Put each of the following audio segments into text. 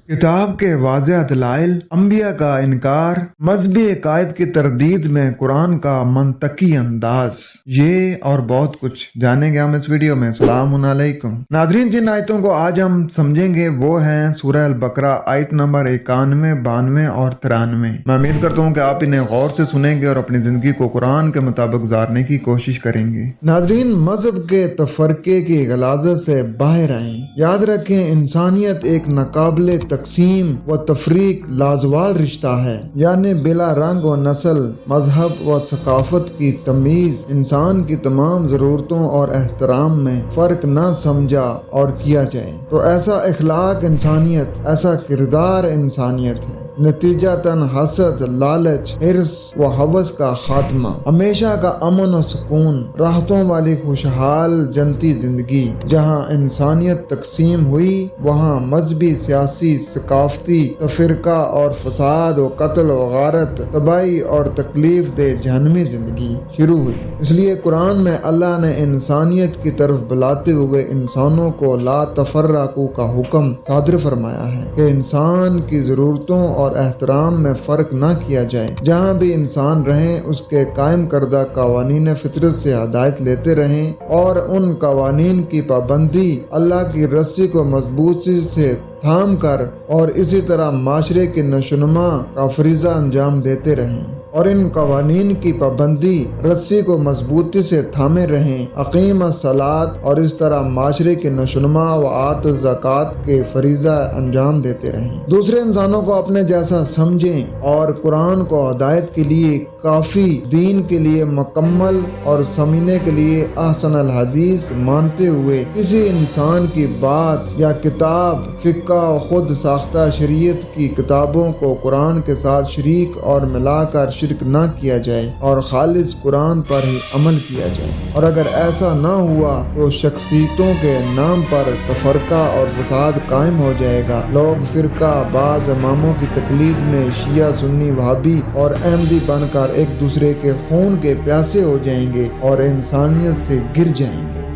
किताब के वाज़ेह दलाइल, अंबिया का इनकार, मजहबी अकायद की तरदीद में कुरान का मंतकी अंदाज, ये और बहुत कुछ जानेंगे हम इस वीडियो में। सलाम अलैकुम नाज़रीन, जिन आयतों को आज हम समझेंगे वो हैं सूरह अल बकरा आयत नंबर 91, 92 और 93। मैं उम्मीद करता हूँ कि आप इन्हें गौर से सुनेंगे और अपनी जिंदगी को कुरान के मुताबिक गुजारने की कोशिश करेंगे। नाज़रीन, मजहब के तफरके की गलाजत से बाहर आए। याद रखें, इंसानियत एक नाकाबिले तकसीम व तफरीक लाजवाल रिश्ता है, यानी बिला रंग व नस्ल, मजहब व सकाफत की तमीज इंसान की तमाम जरूरतों और एहतराम में फर्क न समझा और किया जाए तो ऐसा इखलाक इंसानियत, ऐसा किरदार इंसानियत है। नतीजतन हसद, लालच, हिर्स व हवस का खात्मा, हमेशा का अमन और सुकून, राहतों वाली खुशहाल जनती जिंदगी। जहाँ इंसानियत तकसीम हुई वहाँ मजहबी, सियासी, सकाफती तफरका और फसाद व कत्ल व गारत, तबाही और तकलीफ दे जहन्नमी जिंदगी शुरू हुई। इसलिए कुरान में अल्लाह ने इंसानियत की तरफ बुलाते हुए इंसानों को ला तफर्रकू का हुक्म सादर फरमाया है कि इंसान की जरूरतों और एहतराम में फर्क न किया जाए। जहाँ भी इंसान रहें उसके कायम करदा कवानीन फितरत से हिदायत लेते रहें और उन कवानीन की पाबंदी, अल्लाह की रस्सी को मजबूती से थाम कर और इसी तरह माशरे की नशोनुमा का फरीजा अंजाम देते रहें और इन कवानीन की पाबंदी, रस्सी को मजबूती से थामे रहें, अकीम सलात और इस तरह माशरे के नशोनुमा व आत ज़कात के फरीजा अंजाम देते रहें। दूसरे इंसानों को अपने जैसा समझें और कुरान को हिदायत के लिए काफी, दीन के लिए मुकम्मल और समझने के लिए अहसन अल हदीस मानते हुए किसी इंसान की बात या किताब, फिक्का और खुद साख्ता शरीयत की किताबों को कुरान के साथ शरीक और मिलाकर शिरक न किया जाए और खालिस कुरान पर ही अमल किया जाए। और अगर ऐसा न हुआ तो शख्सियतों के नाम पर तफरका और फसाद कायम हो जाएगा। लोग फिरका बाज इमामों की तकलीद में शिया, सुन्नी, वहाबी और अहमदी बनकर एक दूसरे के खून के प्यासे हो जाएंगे और इंसानियत से गिर जाएंगे।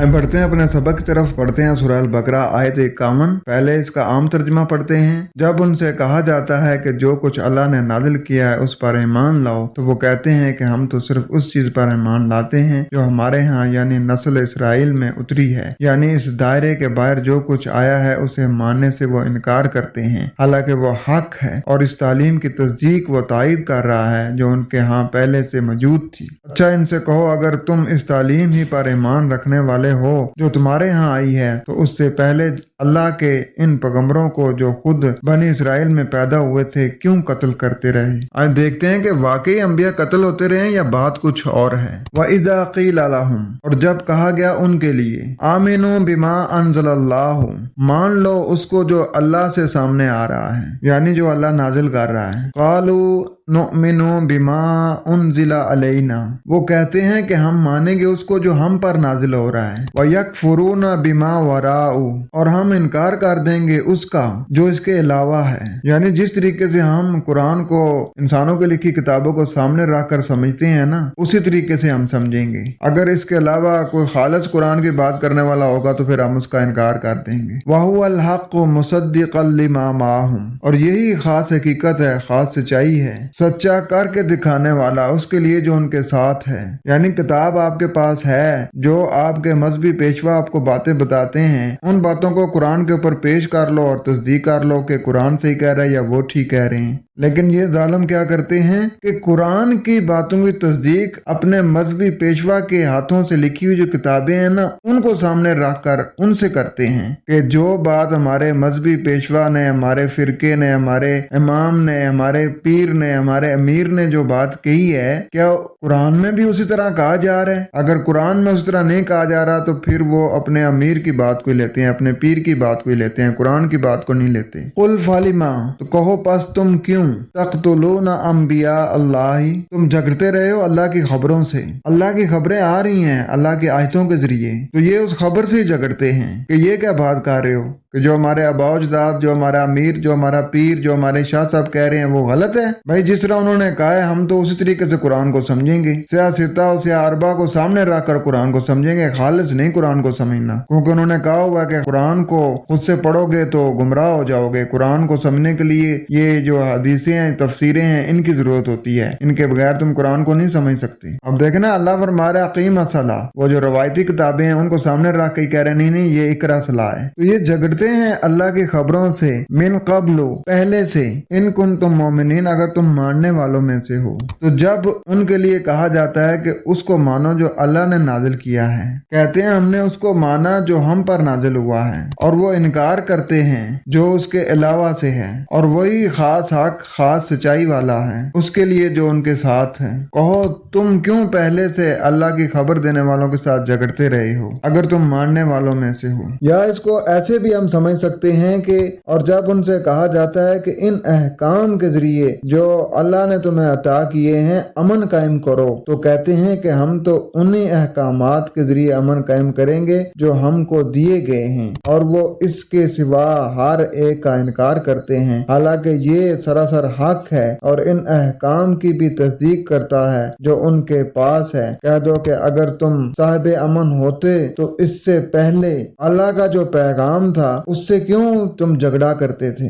बढ़ते हैं अपने सबक की तरफ, पढ़ते हैं सूरह अल बकरा आयत 51। पहले इसका आम तर्जुमा पढ़ते हैं। जब उनसे कहा जाता है कि जो कुछ अल्लाह ने नाजिल किया है उस पर ईमान लाओ, तो वो कहते हैं कि हम तो सिर्फ उस चीज पर ईमान लाते हैं जो हमारे यहाँ यानी नस्ल इसराइल में उतरी है। यानी इस दायरे के बाहर जो कुछ आया है उसे मानने से वो इनकार करते हैं, हालांकि वो हक है और इस तालीम की तस्दीक वो तायद कर रहा है जो उनके यहाँ पहले से मौजूद थी। अच्छा, इनसे कहो अगर तुम इस तालीम ही पर ईमान रखने वाले हो जो तुम्हारे यहाँ आई है तो उससे पहले अल्लाह के इन पैगंबरों को जो खुद बनी इसराइल में पैदा हुए थे क्यों कत्ल करते रहे। आज देखते हैं कि वाकई अंबिया कत्ल होते रहे या बात कुछ और है। व इज़ा क़ील लहुम, और जब कहा गया उनके लिए, आमिनू बिमा अंज़लल्लाहु, मान लो उसको जो अल्लाह से सामने आ रहा है, यानी जो अल्लाह नाजिल कर रहा है। क़ालू नुमिनु बिमा उनज़िला अलैना, वो कहते हैं कि हम मानेंगे उसको जो हम पर नाजिल हो रहा है। व यकफुरूना बिमा वराउ, और हम इनकार कर देंगे उसका जो इसके अलावा है। यानी जिस तरीके से हम कुरान को इंसानों के लिखी किताबों को सामने रख कर समझते हैं ना, उसी तरीके से हम समझेंगे। अगर इसके अलावा कोई खालिस कुरान की बात करने वाला होगा तो फिर हम उसका इनकार कर देंगे। वहुवल हक़ मुसद्दिक़न लिमा माहुम, और यही खास हकीकत है, खास सच्चाई है, सच्चा करके दिखाने वाला उसके लिए जो उनके साथ है। यानी किताब आपके पास है, जो आपके मजहबी पेशवा आपको बातें बताते हैं, उन बातों को कुरान के ऊपर पेश कर लो और तस्दीक कर लो कि कुरान सही कह रहा है या वो ठीक कह रहे हैं। लेकिन ये जालिम क्या करते हैं कि कुरान की बातों की तस्दीक अपने मजहबी पेशवा के हाथों से लिखी हुई जो किताबें हैं ना, उनको सामने रख कर उनसे करते हैं कि जो बात हमारे मजहबी पेशवा ने, हमारे फिरके ने, हमारे इमाम ने, हमारे पीर ने, हमारे अमीर ने जो बात कही है, क्या कुरान में भी उसी तरह कहा जा रहा है? अगर कुरान में उस तरह नहीं कहा जा रहा तो फिर वो अपने अमीर की बात को लेते हैं, अपने पीर की बात को लेते हैं, कुरान की बात को नहीं लेते। कुल फालिमा, तो कहो पस तुम क्यों, तक़्तुलूना अंबिया अल्लाही, तुम झगड़ते रहे हो अल्लाह की खबरों से। अल्लाह की खबरें आ रही हैं अल्लाह की आयतों के जरिए, तो ये उस खबर से झगड़ते हैं कि ये क्या बात कर रहे हो। کہ جو ہمارے آباء اجداد، جو ہمارا امیر، جو ہمارا پیر، جو ہمارے شاہ صاحب کہہ رہے ہیں وہ غلط ہے؟ بھائی جس طرح انہوں نے کہا ہے ہم تو اسی طریقے سے قرآن کو سمجھیں گے، سیاہ ستہ اور سیاہ اربع کو سامنے رکھ کر قرآن کو سمجھیں گے، خالص نہیں قرآن کو سمجھنا، کیونکہ انہوں نے کہا ہوا کہ قرآن کو خود سے پڑھو گے تو گمراہ ہو جاؤ گے۔ قرآن کو سمجھنے کے لیے یہ جو حدیثیں ہیں، تفسیریں ہیں، ان کی ضرورت ہوتی ہے، ان کے بغیر تم قرآن کو نہیں سمجھ سکتے۔ اب دیکھنا اللہ فرما رہا ہے اقیم الصلاۃ، وہ جو روایتی کتابیں ہیں ان کو سامنے رکھ کے کہہ رہے نہیں نہیں یہ اقرا صلاح ہے۔ تو یہ جھگڑتے ہیں اللہ کی خبروں سے، من قبل پہلے سے، ان کنتم مومنین اگر تم ماننے والوں میں سے ہو۔ تو جب ان کے لیے کہا جاتا ہے کہ اس کو مانو جو اللہ نے نازل کیا ہے، کہتے ہیں ہم نے اس کو مانا جو ہم پر نازل ہوا ہے، اور وہ انکار کرتے ہیں جو اس کے علاوہ سے ہے، اور وہی خاص حق خاص سچائی والا ہے اس کے لیے جو ان کے ساتھ ہے۔ کہو تم کیوں پہلے سے اللہ کی خبر دینے والوں کے ساتھ جھگڑتے رہے ہو اگر تم ماننے والوں میں سے ہو؟ یا اس کو ایسے بھی ہم سمجھ سکتے ہیں کہ اور جب ان سے کہا جاتا ہے کہ ان احکام کے ذریعے جو اللہ نے تمہیں عطا کیے ہیں امن قائم کرو، تو کہتے ہیں کہ ہم تو انہی احکامات کے ذریعے امن قائم کریں گے جو ہم کو دیے گئے ہیں، اور وہ اس کے سوا ہر ایک کا انکار کرتے ہیں، حالانکہ یہ سراسر حق ہے، اور ان احکام کی بھی تصدیق کرتا ہے جو ان کے پاس ہے۔ کہہ دو کہ اگر تم صاحب امن ہوتے تو اس سے پہلے اللہ کا جو پیغام تھا اس سے کیوں تم جھگڑا کرتے تھے؟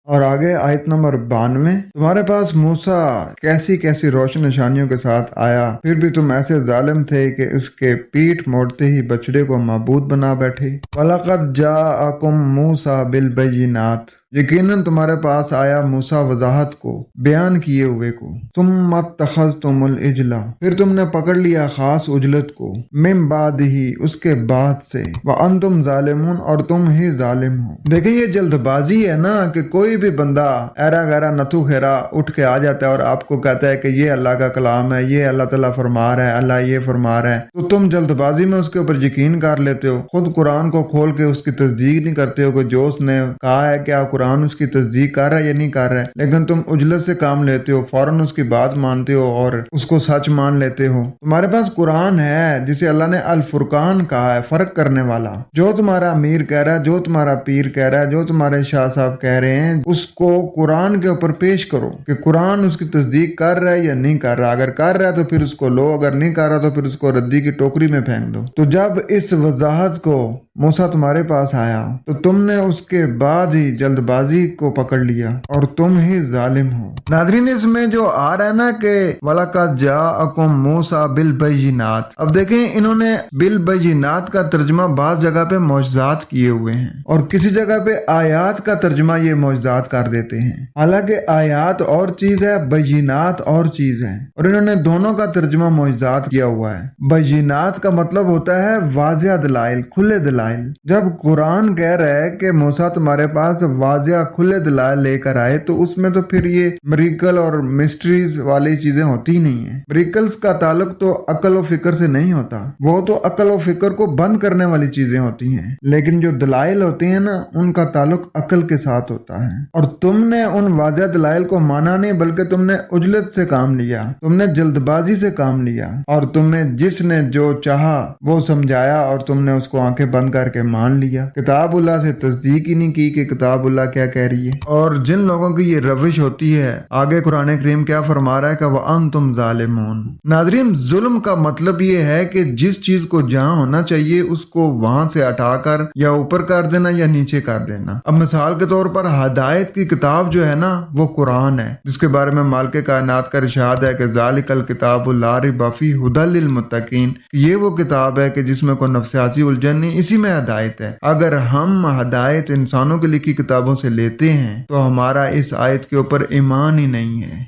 اور آگے آیت نمبر 92، تمہارے پاس موسیٰ کیسی کیسی روشن نشانیوں کے ساتھ آیا، پھر بھی تم ایسے ظالم تھے کہ اس کے پیٹھ موڑتے ہی بچڑے کو معبود بنا بیٹھے۔ وَلَقَدْ جَاءَكُم مُوسَىٰ بِالْبَيِّنَاتِ، یقیناً تمہارے پاس آیا موسیٰ وضاحت کو، بیان کیے ہوئے کو۔ ثُمَّ اتَّخَذْتُمُ الْعِجْلَ، پھر تم نے پکڑ لیا خاص اجلت کو، مِن بَعْدِهِ، اس کے بعد سے، وَأَنْتُمْ ظَالِمُونَ، اور تم ہی ظالم ہو۔ دیکھیں یہ جلد بازی ہے نا کہ کوئی بھی بندہ ایرا غیرہ نتھو خیرا اٹھ کے آ جاتا ہے اور آپ کو کہتا ہے کہ یہ اللہ کا کلام ہے، یہ اللہ تعالیٰ فرما رہا ہے، اللہ یہ فرما رہا ہے، تو تم جلد بازی میں اس کے اوپر یقین کر لیتے ہو، خود قرآن کو کھول کے اس کی تصدیق نہیں کرتے ہو کہ جو اس نے کہا ہے کہ آپ قرآن اس کی تصدیق کر رہا ہے یا نہیں کر رہا ہے، لیکن تم اجلت سے کام لیتے ہو، فوراً اس کی بات مانتے ہو اور اس کو سچ مان لیتے ہو۔ تمہارے پاس قرآن ہے جسے اللہ نے الفرقان کہا ہے، فرق کرنے والا، جو تمہارا امیر کہہ رہا ہے، جو تمہارا پیر کہہ رہا ہے، جو تمہارے شاہ صاحب کہہ رہے ہیں، اس کو قرآن کے اوپر پیش کرو کہ قرآن اس کی تصدیق کر رہا ہے یا نہیں کر رہا، اگر کر رہا ہے تو پھر اس کو لو، اگر نہیں کر رہا تو پھر اس کو ردی کی ٹوکری میں پھینک دو۔ تو جب اس وضاحت کو موسیٰ تمہارے پاس آیا تو تم نے اس کے بعد ہی جلد بازی کو پکڑ لیا اور تم ہی ظالم ہو۔ ناظرین اس میں جو آ رہا ہے نا کہ وَلَقَدْ جَاءَكُم مُوسَىٰ بِالْبَيِّنَاتِ، اب دیکھیں انہوں نے بالبینات کا ترجمہ بعض جگہ پہ معجزات کیے ہوئے ہیں اور کسی جگہ پہ آیات کا ترجمہ یہ معجزات کر دیتے ہیں، حالانکہ آیات اور چیز ہے، بینات اور چیز ہے، اور انہوں نے دونوں کا ترجمہ معجزات کیا ہوا ہے۔ بینات کا مطلب ہوتا ہے واضح دلائل، کھلے دلائل۔ جب قرآن کہہ رہا ہے کہ موسیٰ تمہارے پاس واضح کھلے دلائل لے کر آئے تو اس میں تو پھر یہ مریکل اور مسٹریز والی چیزیں ہوتی نہیں ہیں۔ مریکلز کا تعلق تو عقل و فکر سے نہیں ہوتا، وہ تو عقل و فکر کو بند کرنے والی چیزیں ہوتی ہیں، لیکن جو دلائل ہوتے ہیں نا ان کا تعلق عقل کے ساتھ ہوتا ہے۔ اور تم نے ان واضح دلائل کو مانا نہیں بلکہ تم نے عجلت سے کام لیا، تم نے جلد بازی سے کام لیا، اور تم نے جس نے جو چاہا وہ سمجھایا اور تم نے اس کو آنکھیں بند کر کے مان لیا، کتاب اللہ سے تصدیق ہی نہیں کی کہ کتاب اللہ کیا کہہ رہی ہے۔ اور جن لوگوں کی یہ روش ہوتی ہے، آگے قرآن کریم کیا فرما رہا ہے کہ وَأَنْتُمْ ظَالِمُونَ۔ ناظرین ظلم کا مطلب یہ ہے کہ جس چیز کو جہاں ہونا چاہیے اس کو وہاں سے ہٹا کر یا اوپر کر دینا یا نیچے کر دینا۔ اب مثال کے طور پر ہدایت کی کتاب جو ہے نا وہ قرآن ہے، جس کے بارے میں مالک کائنات کا ارشاد ہے کہ ذَلِكَ الْكِتَابُ لَا رَيْبَ فِيهِ هُدًى لِّلْمُتَّقِينَ، یہ وہ کتاب ہے کہ جس میں کوئی نفسیاتی الجھن نہیں، اسی میں ہدایت ہے۔ اگر ہم ہدایت انسانوں کے لکھی کتابوں سے لیتے ہیں تو ہمارا اس آیت کے اوپر ایمان ہی نہیں ہے،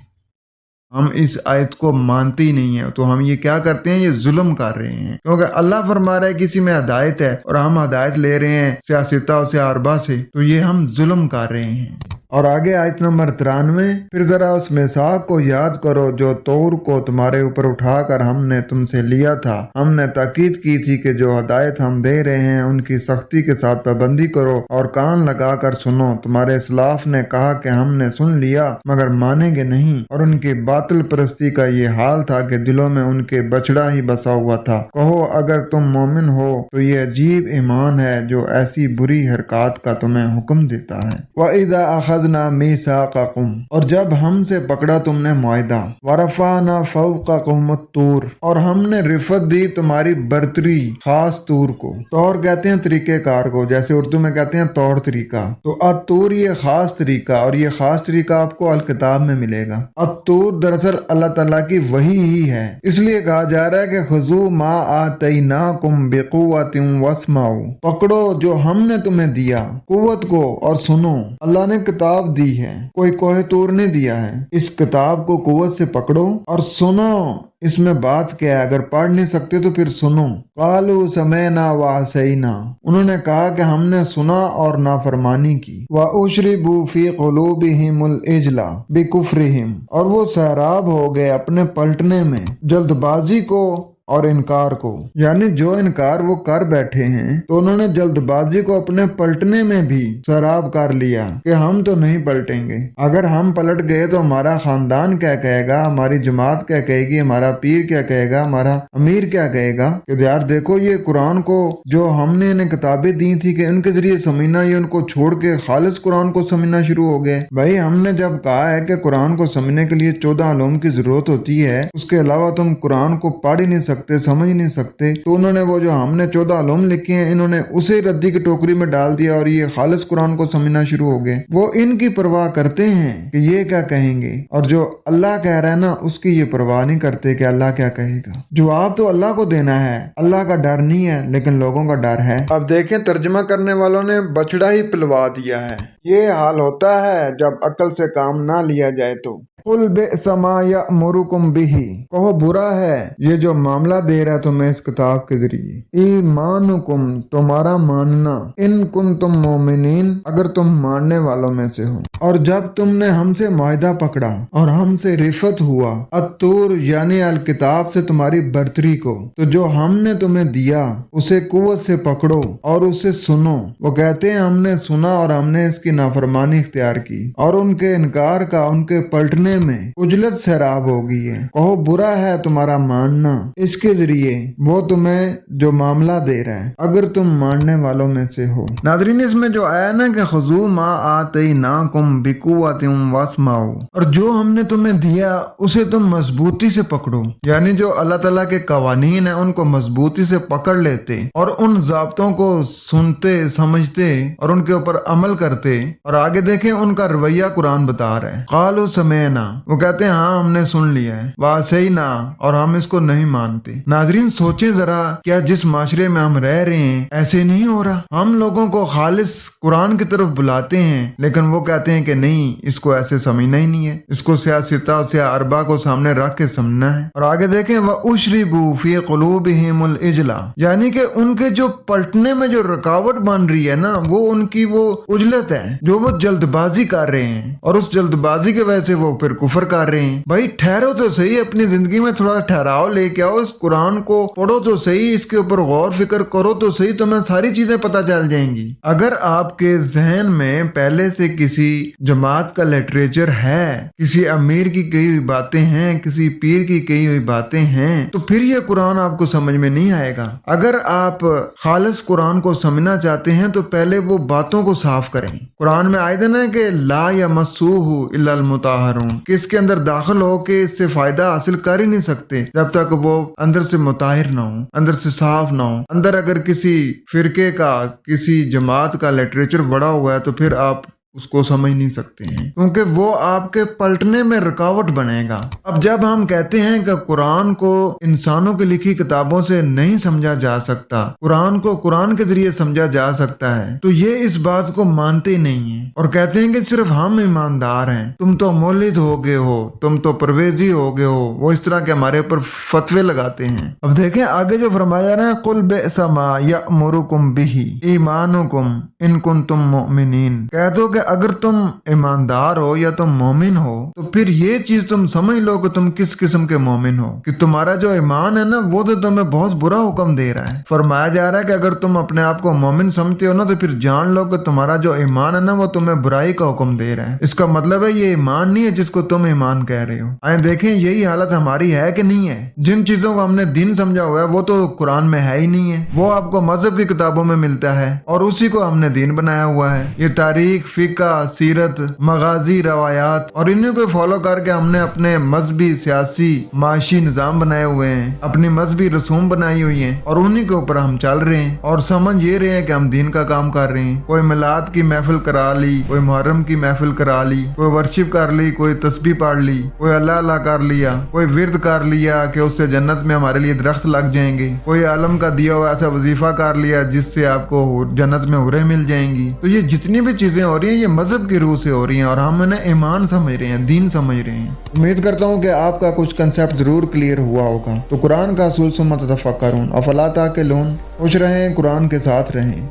ہم اس آیت کو مانتے ہی نہیں ہیں، تو ہم یہ کیا کرتے ہیں؟ یہ ظلم کر رہے ہیں، کیونکہ اللہ فرما رہا ہے کسی میں ہدایت ہے اور ہم ہدایت لے رہے ہیں سیاستہ اور سیاربا سے، تو یہ ہم ظلم کر رہے ہیں۔ और आगे आयत नंबर 93, फिर जरा उस मिसाक को याद करो जो तौर को तुम्हारे ऊपर उठाकर हमने तुमसे लिया था। हमने ताकीद की थी कि जो हदायत हम दे रहे हैं उनकी सख्ती के साथ पाबंदी करो और कान लगाकर सुनो। तुम्हारे इस्लाफ ने कहा कि हमने सुन लिया मगर मानेंगे नहीं, और उनकी बातिल परस्ती का ये हाल था कि दिलों में उनके बछड़ा ही बसा हुआ था। कहो अगर तुम मोमिन हो तो ये अजीब ईमान है जो ऐसी बुरी हरकत का तुम्हें हुक्म देता है। वइज़ा अखज़ना मीसाक़कुम, और जब हमसे पकड़ा तुमने मुआहदा, वरफ़अना फ़ौक़कुम तूर, और हमने रिफत दी तुम्हारी बरतरी खास तूर को। तौर कहते हैं तरीक़ेकार को, जैसे उर्दू में कहते हैं तौर तरीका। तो अतूर ये खास तरीका, और ये खास तरीका आपको अल किताब में मिलेगा। अतूर दरअसल अल्लाह ताला की वही ही है, इसलिए कहा जा रहा है कि खुज़ू मा आतैनाकुम बिक़ुव्वतिन वस्माउ, पकड़ो जो हमने तुम्हें दिया कुव्वत को और सुनो। अल्लाह ने किताब दी है, कोई कोहे तूर ने दिया है। इस किताब को कुव्वत से पकड़ो और सुनो। इसमें बात क्या है, अगर पढ़ नहीं सकते तो फिर सुनो। कालू समेना व असैना, उन्होंने कहा कि हमने सुना और नाफरमानी की। व उशरिबू फी क़ुलूबिहिमुल इजला बिकुफ्रिहिम, और वो सैराब हो गए अपने पलटने में, जल्दबाजी को और इनकार को। यानी जो इनकार वो कर बैठे हैं तो उन्होंने जल्दबाजी को अपने पलटने में भी शराब कर लिया कि हम तो नहीं पलटेंगे। अगर हम पलट गए तो हमारा खानदान क्या कहेगा, हमारी जमात क्या कहेगी, हमारा पीर क्या कहेगा, हमारा अमीर क्या कहेगा। कि यार देखो ये कुरान को जो हमने इन्हें किताबें दी थी कि उनके जरिए समझना, ये उनको छोड़ के खालिस कुरान को समझना शुरू हो गए। भाई हमने जब कहा है कि कुरान को समझने के लिए 14 उलूम की जरूरत होती है, उसके अलावा तुम कुरान को पढ़ ही नहीं सकते, समझ नहीं सकते, तो उन्होंने वो जो हमने 14 उलूम लिखे हैं इन्होंने उसे रद्दी की टोकरी में डाल दिया और ये खालिस कुरान को समझना शुरू हो गए। वो इनकी परवाह करते हैं कि ये क्या कहेंगे, और जो अल्लाह कह रहा है ना उसकी ये परवाह नहीं करते कि अल्लाह क्या कहेगा। जवाब तो अल्लाह को देना है, अल्लाह का डर नहीं है लेकिन लोगों का डर है। अब देखें तर्जुमा करने वालों ने बछड़ा ही पिलवा दिया है। ये हाल होता है जब अक्ल से काम ना लिया जाए तो। कुल बि'समा यअमुरुकुम बिही, कहो बुरा है ये जो मामला दे रहा है तुम्हें इस किताब के जरिए। ईमानुकुम, तुम्हारा मानना, इन कुंतुम मोमिनीन, अगर तुम मानने वालों में से हो। और जब तुमने हमसे मुआहदा पकड़ा और हमसे रिफत हुआ अतूर यानी अल किताब से तुम्हारी बरतरी को, तो जो हमने तुम्हें दिया उसे कुव्वत से पकड़ो और उसे सुनो। वो कहते हैं हमने सुना और हमने इसकी नाफरमानी इख्तियार की, और उनके इनकार का उनके पलटने में उजलत सैराब हो गई है। कहो बुरा है तुम्हारा मानना इसके जरिए वो तुम्हें जो मामला दे रहा है, अगर तुम मानने वालों में से हो। नाज़रीन इसमें जो आया ना कि खुज़ू मा आतैनाकुम बिकुव्वतिन वस्माउ, और जो हमने तुम्हें दिया उसे तुम मजबूती से पकड़ो, यानी जो अल्लाह ताला के कवानीन है उनको मजबूती से पकड़ लेते और उन ज़ाब्तों को सुनते समझते और उनके ऊपर अमल करते। और आगे देखें उनका रवैया कुरान बता रहा है। कालू समेना, वो कहते हैं हाँ हमने सुन लिया है, वासई ना, और हम इसको नहीं मानते। नाजरीन सोचें जरा, क्या जिस माशरे में हम रह रहे हैं ऐसे नहीं हो रहा? हम लोगों को खालिस कुरान की तरफ बुलाते हैं लेकिन वो कहते हैं कि नहीं इसको ऐसे समझना ही नहीं है, इसको सियासता और अरबा को सामने रख के समझना है। और आगे देखें वह उशरिबू फी क़ुलूबिहिमुल इजला, यानी कि उनके जो पलटने में जो रुकावट बन रही है ना वो उनकी वो उजलत है, जो वो जल्दबाजी कर रहे हैं और उस जल्दबाजी की वजह से वो फिर कुफर कर रहे हैं। भाई ठहरो तो सही, अपनी जिंदगी में थोड़ा ठहराव लेके आओ, इस कुरान को पढ़ो तो सही, इसके ऊपर गौर फिक्र करो तो सही, तुम्हें सारी चीजें पता चल जाएंगी। अगर आपके जहन में पहले से किसी जमात का लिटरेचर है, किसी अमीर की कही हुई बातें हैं, किसी पीर की कही हुई बातें हैं, तो फिर ये कुरान आपको समझ में नहीं आएगा। अगर आप खालिस कुरान को समझना चाहते हैं तो पहले वो बातों को साफ करें। कुरान में आयत है ना कि ला यमस्सूहु इल्लल मुताहरून, कि इसके अंदर दाखिल हो के इससे फायदा हासिल कर ही नहीं सकते जब तक वो अंदर से मुताहिर ना हो, अंदर से साफ ना हो। अंदर अगर किसी फिरके का, किसी जमात का लिटरेचर बड़ा हुआ है तो फिर आप उसको समझ नहीं सकते हैं, क्योंकि वो आपके पलटने में रुकावट बनेगा। अब जब हम कहते हैं कि कुरान को इंसानों की लिखी किताबों से नहीं समझा जा सकता, कुरान को कुरान के जरिए समझा जा सकता है, तो ये इस बात को मानते ही नहीं है और कहते हैं कि सिर्फ हम ईमानदार हैं, तुम तो मौलिद हो गए हो, तुम तो परवेजी हो गए हो। वो इस तरह के हमारे ऊपर फतवे लगाते हैं। अब देखें आगे जो फरमाया ना, कुल बि'सा मा यअमुरुकुम बिही ईमानुकुम इन कुंतुम मुमिनीन, कह दो कि अगर तुम ईमानदार हो या तुम मोमिन हो तो फिर ये चीज तुम समझ लो कि तुम किस किस्म के मोमिन हो, कि तुम्हारा जो ईमान है ना वो तो तुम्हें बहुत बुरा हुक्म दे रहा है। फरमाया जा रहा है कि अगर तुम अपने आप को मोमिन समझते हो ना तो फिर जान लो कि तुम्हारा जो ईमान है ना वो तुम्हें बुराई का हुक्म दे रहा है। इसका मतलब है ये ईमान नहीं है जिसको तुम ईमान कह रहे हो। आए देखें यही हालत हमारी है कि नहीं है। जिन चीजों को हमने दीन समझा हुआ है वो तो कुरान में है ही नहीं है, वो आपको मजहब की किताबों में मिलता है और उसी को हमने दीन बनाया हुआ है। ये तारीख, फिका, सीरत, मगाजी, रवायात और इन्हीं को फॉलो करके हमने अपने मजहबी, सियासी, माशी निजाम बनाए हुए हैं, अपनी मजहबी रसूम बनाई हुई है और उन्हीं के ऊपर हम चल रहे हैं और समझ ये रहे हैं कि हम दीन का काम कर रहे हैं। कोई मिलाद की महफिल करा ली, कोई मुहर्रम की महफिल करा ली, कोई वर्शिप कर ली, कोई तस्बीह पढ़ ली, कोई अल्लाह अल्लाह कर लिया, कोई विरद कर लिया कि उससे जन्नत में हमारे लिए दरख्त लग जाएंगे, कोई आलम का दिया हुआ ऐसा वजीफा कर लिया जिससे आपको जन्नत में हुरें मिल जाएंगी। तो ये जितनी भी चीजें हो रही हैं ये मजहब की रूह से हो रही हैं और हम इन्हें ईमान समझ रहे हैं, दीन समझ रहे हैं। उम्मीद करता हूँ कि आपका कुछ कंसेप्ट जरूर क्लियर हुआ होगा। तो कुरान का असूल सुम्मा तफक्करून अफला ताक़िलून। खुश रहें, कुरान के साथ रहें।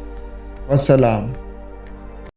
वस्सलाम।